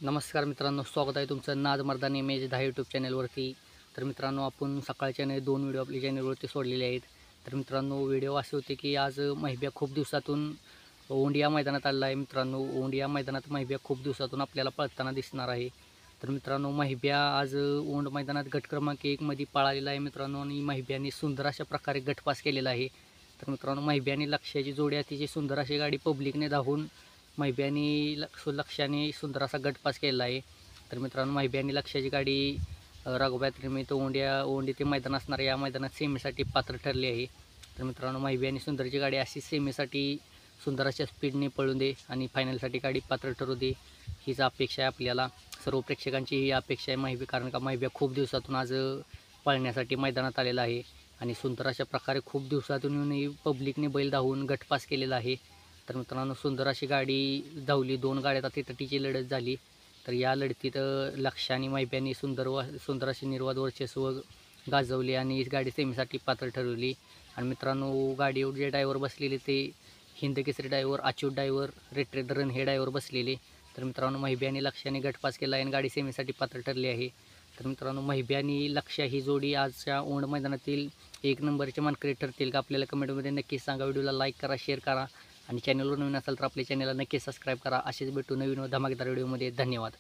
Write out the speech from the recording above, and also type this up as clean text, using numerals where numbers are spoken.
नमस्कार मित्रांनो, स्वागत आहे तुमचं नाद मर्दानी इमेज 10 यूट्यूब चॅनलवरती. तर मित्रांनो, आपण सकाळच्याने 2 व्हिडिओ आपल्या चॅनलवरती सोडलेले आहेत. तर मित्रांनो, व्हिडिओ असे होते की आज महिब्या खूप दिवसातून औंढ मैदानात आलेला आहे. मित्रांनो, औंढ मैदानात महिब्या खूप दिवसातून आपल्याला पळताना दिसणार आहे. तर मित्रांनो, महिब्या आज औंढ मैदानात गट क्रमांक 1 मध्ये पळालेला आहे मित्रांनो, आणि महिब्याने सुंदर अशा प्रकारे गट पास केलेला आहे. तर मित्रांनो, महिब्याने लक्ष्याची जोडी अतिशय सुंदर अशी गाडी पब्लिकने धावून महिब्यानी लक्ष्याने सुंदर असा गट पास केलेला आहे. तर मित्रांनो, महिब्यानी लक्ष्याची गाडी राघोबायात्रेनिमित्त औंढ ते मैदान असणार या मैदानात सेमीसाठी पात्र ठरली आहे. तर मित्रांनो, महिब्यानी सुंदरची गाडी अशी सेमीसाठी सुंदर अशा स्पीडने पळून दे आणि फायनलसाठी गाडी पात्र ठरू दे, हीच अपेक्षा आहे आपल्याला. सर्व प्रेक्षकांची ही अपेक्षा आहे महिबी, कारण का महिब्या खूप दिवसातून आज पळण्यासाठी मैदानात आलेला आहे आणि सुंदर अशा प्रकारे खूप दिवसातून येऊन पब्लिकने बैल धावून गट पास केलेला आहे. तर मित्रांनो, सुंदर अशी गाडी धावली. 2 गाड्यात अटीतटीची लढत झाली. तर या लढतीत लक्ष्य आणि महिब्यानी सुंदर अशी निर्वाद वर्चस्व गाजवली आणि ही गाडी सेमीसाठी पात्र ठरवली. आणि मित्रांनो, गाडीवर जे ड्रायव्हर बसलेले ते Hindkesari driver, Achyut driver, red red run हे ड्रायव्हर बसलेले. तर मित्रांनो, महिब्या आणि लक्ष्याने गट पास केला आहे आणि गाडी सेमीसाठी पात्र ठरली आहे. तर मित्रांनो, महिब्या आणि लक्ष्य ही जोडी आजच्या औंढ मैदानातील 1 नंबरचे मानकरी ठरतील का, आपल्याला कमेंटमध्ये नक्कीच सांगा. व्हिडिओला लाईक करा, शेअर करा आणि चॅनलवर नवीन असाल तर आपल्या चॅनलला नक्की सबस्क्राईब करा. असेच भेटू नवीन व धमाकेदार व्हिडिओमध्ये. धन्यवाद.